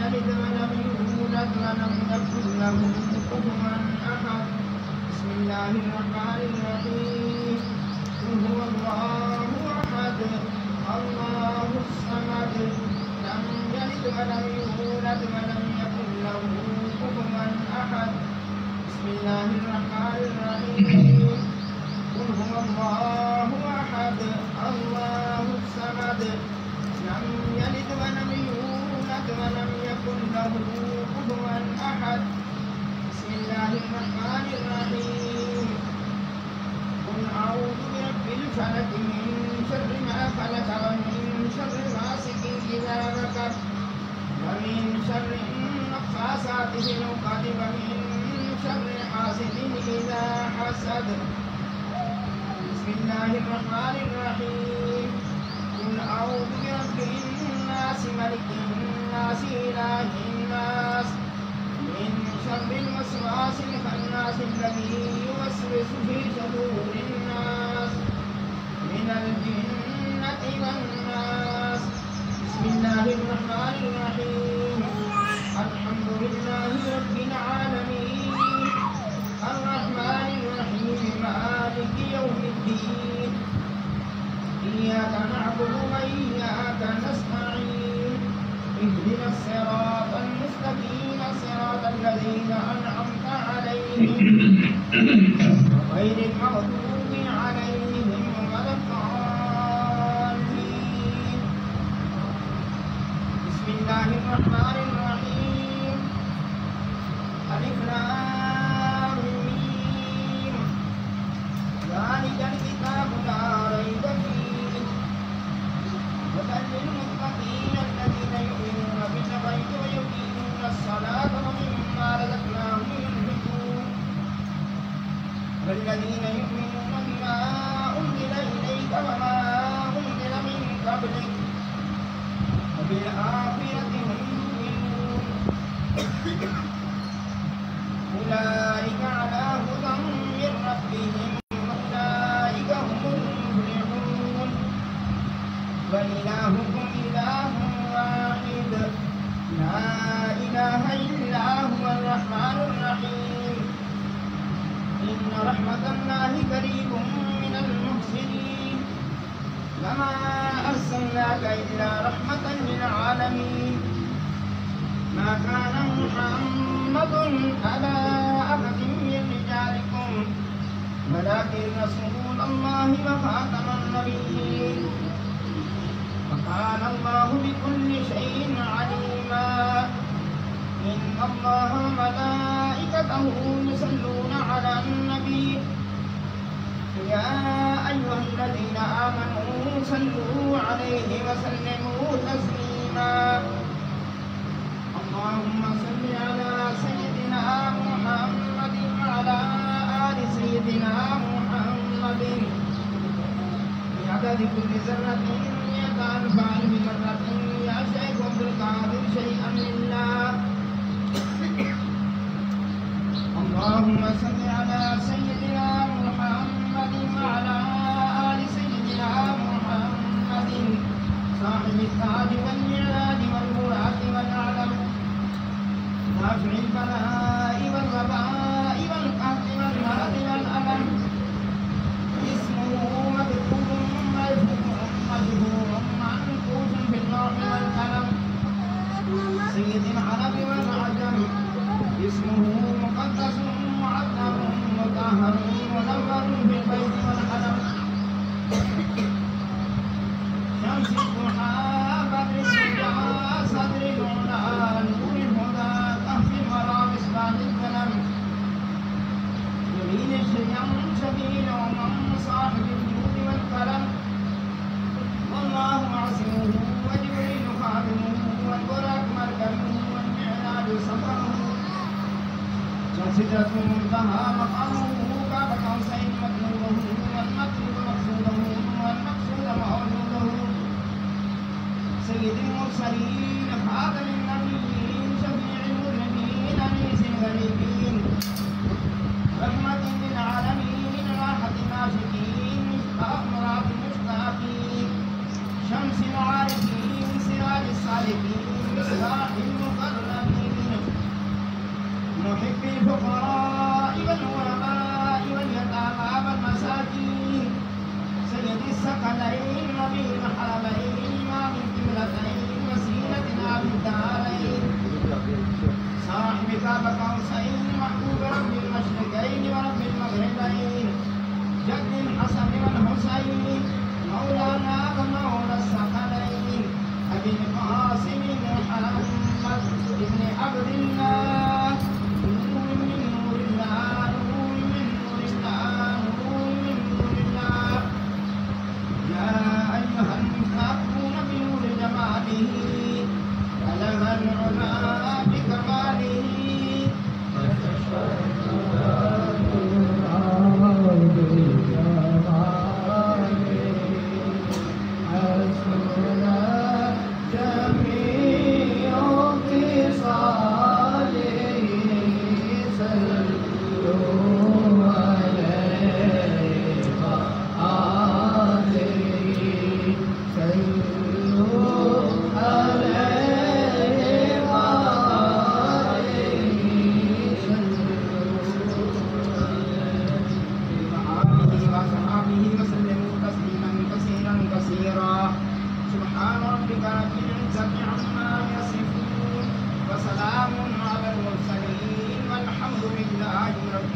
يلد ولم يولد ولم يكن له كفوا أحد. بسم الله الرحمن الرحيم. قل هو الله أحد الله الصمد لم يلد ولم يولد ولم يكن له كفوا أحد. بسم الله الرحمن الرحيم. قل هو الله أحد الله الصمد لم يلد ولم يولد ولم يكن له كفوا أحد. بسم الله الرحمن الرحيم. قل أعوذ برب الفلق من شر ما خلق ومن شر غاسق إذا وقب ومن شر النفاثات في العقد ومن شر حاسد إذا حسد. بسم الله الرحمن الرحيم. قل أعوذ برب الناس ملك الناس إله الناس من شر الوسواس الخناس الذي يوسوس في صدور الناس من الجنة والناس. بسم الله الرحمن الرحيم. الحمد لله رب العالمين الرحمن الرحيم مالك يوم الدين إياك نعبد وإياك نستعين اهدنا الصراط المستقيم صراط الذين أنعمت عليهم غير المغضوب عليهم ولا الضالين. بسم الله الرحمن الرحيم. ألف لام ميم ذلك الكتاب لا ريب فيه هدى للمتقين الذين يؤمنون بالغيب ويقيمون الصلاة ومما رزقناهم ينفقون والذين يؤمنون بما أنزل إليك وما أنزل من قبلك وبالآخرة هم يؤمنون أولئك على هدى من ربهم وأولئك هم المفلحون. وإلهكم إله واحد لا إله إلا هو الرحمن الرحيم. إن رحمة الله قريب من المحسنين. وما أرسلناك إلا رحمة للعالمين. ما كان محمد أبا أحد من رجالكم ولكن رسول الله وخاتم النبيين وكان الله بكل شيء عليما. إن الله وملائكته يصلون على النبي يا أيها الذين آمنوا صلوا عليه وسلموا تسليما. اللهم صل على سيدنا محمد وعلى آل سيدنا محمد بعدد كل ذرة مئة ألف مرة. يا شيخ عبد القادر شيئا لله. اللهم صل على سيدنا محمد وعلى آل سيدنا محمد صاحب التاج والمعراج والبراق والعلم دافع البلاء والوباء والقهر والمرض والألم. اسمه مكتوب مجهور منقوش في اللوح والقلم. سيد العرب والعجم اسمه مقدس معطر مطهر منور في البيت والحرم. شمس الضحى بدر السجى صدر العلا نور الهدى كهف الورى مصباح الظلم. يمين الشيم شبيل ومن صاحب الجود والكرم. والله معصمه وجبريل خادمه والبراق مركبه والمعراج سفره. سدرة المنتهى مقامه باب قوسين مطلوبه والمطلوب مقصوده والمقصود موجوده. سيد المرسلين خاتم النبيين شفيع المذنبين أنيس الغريبين رحمة للعالمين راحة الناشئين مشتاق مراد المشتاقين شمس العارفين سراج السالكين مصباح المقربين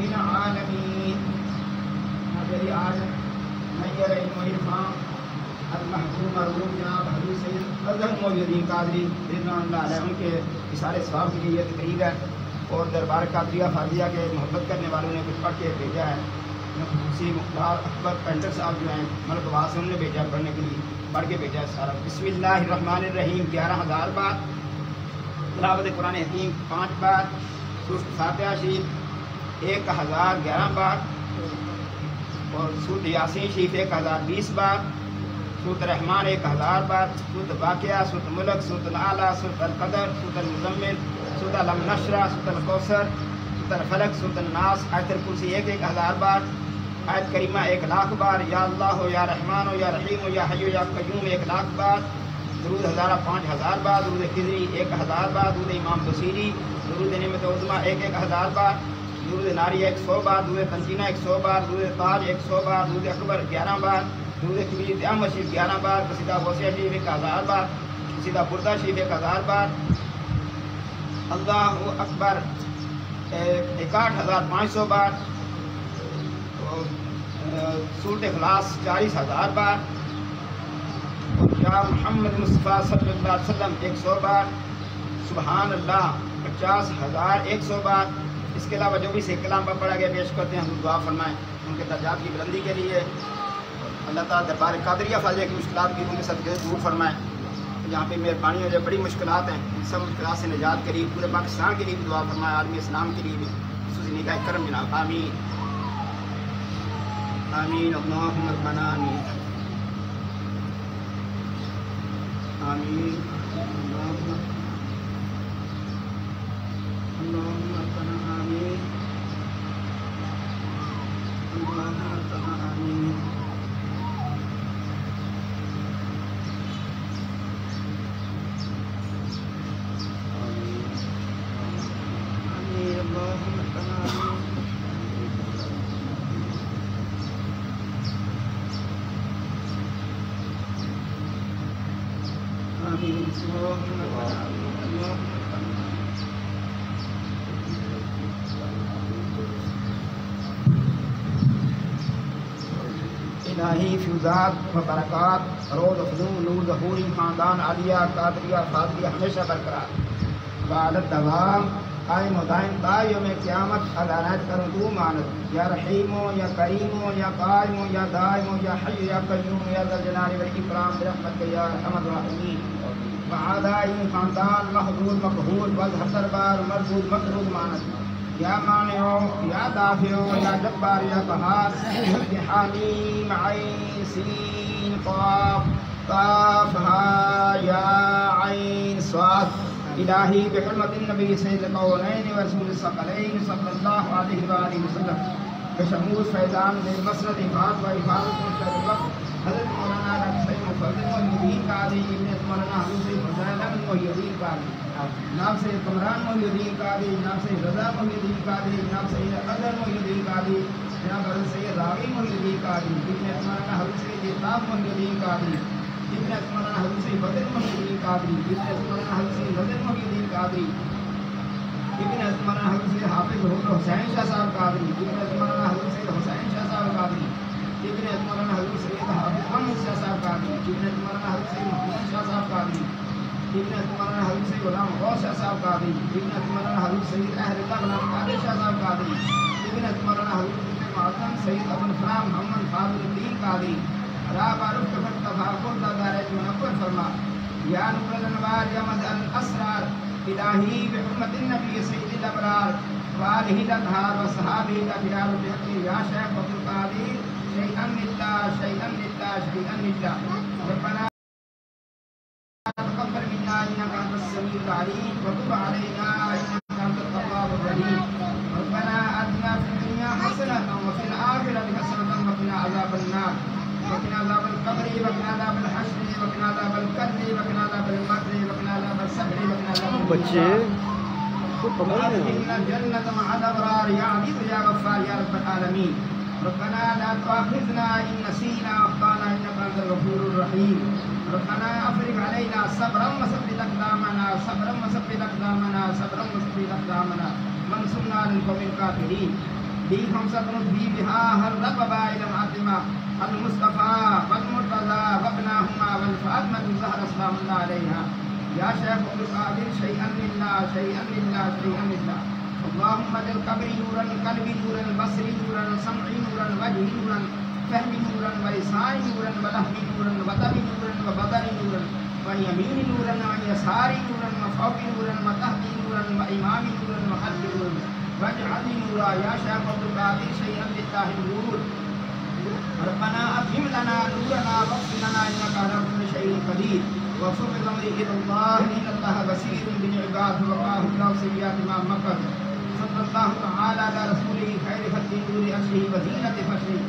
العالمين. میری آج میّر علم و عرفان المحبوب مرحوم جناب حضرت سید اظہر محی قادری رضوان اللہ علیہ ان کے اثار ثواب کے لیے یہ تقریب ہے اور دربار قادریہ فاضلیہ کے محبت کرنے والوں نے کچھ پڑھ کے بھیجا ہے. خصوصی مختار اکبر پینٹر صاحب جو ہیں ملک وہاں سے انہوں نے بھیجا پڑھنے کے لیے پڑھ کے بھیجا ہے سارا. بسم اللہ الرحمن الرحیم 11,000 بار تلاوت قرآن حکیم 5 بار سورۃ فاتحہ شریف 1011 بار اور سورۃ یاسین شریف 1020 بار سورۃ رحمان 1000 بار سورۃ واقعہ سورۃ ملک سورۃ الاعلیٰ سورۃ القدر سورۃ المزمل سورۃ علم نشرہ سورۃ الکوثر سورۃ الفلق سورۃ الناس آیت الکرسی 1000 بار آیت کریمہ 1,00,000 بار یا اللہ ہو یا رحمان ہو یا رحیم ہو یا حی یا قیوم 1,00,000 بار درود ہزارہ 5,000 بار درود خضری 1,000 بار درود امام بصیری درود نعمت عظمیٰ 1,000 بار درود ناری 100 بار درود تنجینہ 100 بار درود تاج 100 بار درود اکبر 11 بار درود کبیر احمد شریف 11 بار قصیدہ غوثیہ شریف 1,000 بار قصیدہ بردہ شریف 1,000 بار اللہ اکبر 61,500 بار سورۃ اخلاص 40,000 بار اور یا محمد مصطفیٰ صلی اللہ علیہ وسلم 100 بار سبحان اللہ 50,100 بار. اس کے علاوہ جو بھی سے کلام پر پڑھا گیا پیش کرتے ہیں ہم دعا فرمائیں ان کے درجات کی بلندی کے لیے. اللہ تعالیٰ دربار قادریہ فاضلیہ کی مشکلات کی ان کے صدقے دور فرمائیں. یہاں پہ مہربانی ہو جائے بڑی مشکلات ہیں ان سب مشکلات سے نجات کے لیے پورے پاکستان کے لیے بھی دعا فرمائیں عالمی اسلام کے لیے بھی خصوصی نگاہ کرم جناب آمین آمین اللہم ربنا آمین آمین اللہم ربنا آمین اللہم ربنا آمین الہی فیوزات و برکات روز افضول نور ظہوری خاندان عالیہ قادریہ فاضلیہ ہمیشہ برقرار وعدت دوام قائم و دائم تا یوم قیامت عدالت کروں تو مانت یا رحیم و یا کریم و یا قائم و یا دائم و یا حی یا قیوم یا ذا الجلال والاکرام برحمتک یا ارحم الراحمین. وعدائی خاندان محضور مقبول وظہر دربار مردود مطرود مانت یا مانع یا دافع یا جبار یا قہار حامیم عین سین قاف قاف ہا یا عین صاد. الہی بحرمت النبی سید القولین ورسول الثقلین صلی اللہ علیہ وآلہ وسلم بشمول فیضان مسند افاد و افادت مشہد الوقت حضرت مولانا رقصی مفضل محی قادری ابن مولانا حضرت فضائل محی قادری نام سے کمران محی قادری نام سے رضا محی قادری نام سے اظہر محی قادری جناب حضرت سید راوی محی قادری ابن مولانا حضرت سید اطلاف محی قادری ابن مولانا حضرت سید بدر محی قادری ابن مولانا حضرت سید بدر محی قادری ابن مولانا حضرت سید حافظ حسین شاہ صاحب قادری ابن مولانا حضرت سید حسین شاہ صاحب قادری ابن مولانا حضرت سید حافظ محمد شاہ صاحب قادری ابن مولانا حضرت سید محمد شاہ صاحب قادری ابن مولانا حضرت سید غلام غوث شاہ صاحب قادری ابن مولانا حضرت سید اہل اللہ غلام قادر شاہ صاحب قادری ابن مولانا حضرت معظم سید ابو الفلام محمد فاضل الدین قادری راب عرف کفر تفاقر دارج منور فرما یا نور الانوار یا مدعن الاسرار الہی بحرمت النبی سید الابرار وآلہ الاطہار وصحابہ الابرار بحقی یا شیخ عبد القادر شیئا للہ شیئا للہ شیئا للہ. ربنا تقبل منا انک انت السمیع العلیم وتب علینا انک انت التواب الرحیم. ربنا آتنا فی الدنیا حسنۃ وفی الآخرۃ حسنۃ وقنا عذاب النار وقنا عذاب القبر وقنا عذاب الحشر وقنا عذاب القتل وقنا عذاب المقر وقنا عذاب السحر وقنا عذاب بچے وادخلنا الجنة مع الأبرار يا عزيز يا غفار يا رب العالمين. ربنا لا تؤاخذنا إن نسينا وأخطأنا إنك أنت الغفور الرحيم. ربنا أفرغ علينا صبرا وثبت أقدامنا صبرا وثبت أقدامنا صبرا وثبت أقدامنا وانصرنا على القوم الكافرين. لي خمسة في بها هرب إلى العاصمة المصطفى والمرتضى وابناهما والفاطمة الزهراء سلام الله عليها يا شيخ عبد القادر شيئا لله شيئا لله شيئا لله اللهم اجعل قبري نورا قلبي نورا بصري نورا سمعي نورا وجهي نورا فهمي نورا ولساني نورا ولحمي نورا وطبي نورا وبطني نورا ويميني نورا وعن يساري نورا وفوقي نورا وتحتي نورا وإمامي نورا وخلفي نورا واجعلني نورا يا شيخ عبد القادر شيئا لله النور ربنا أتم لنا نورنا واغفر لنا إنك على كل شيء قدير وفق الأمر إلى الله إن الله بصير بالعباد وقاه الله سيئات ما مكر صلى الله تعالى على رسوله خير خلق نور أرشه وزينة فشره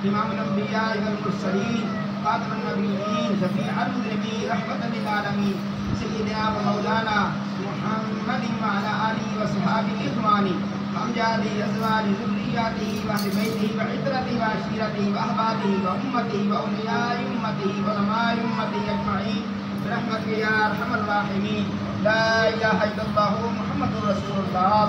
إمام الأنبياء والمرسلين خاتم النبيين شفيع المذنبين رحمة للعالمين سيدنا ومولانا محمد وعلى آله وصحبه إخواني وأمجاده أزواجه ذرياته وأهل بيته وعترته وعشيرته وأحبابه وأمته وأولياء أمته وعلماء أمته أجمعين برحمتك يا أرحم الراحمين لا إله إلا الله محمد رسول الله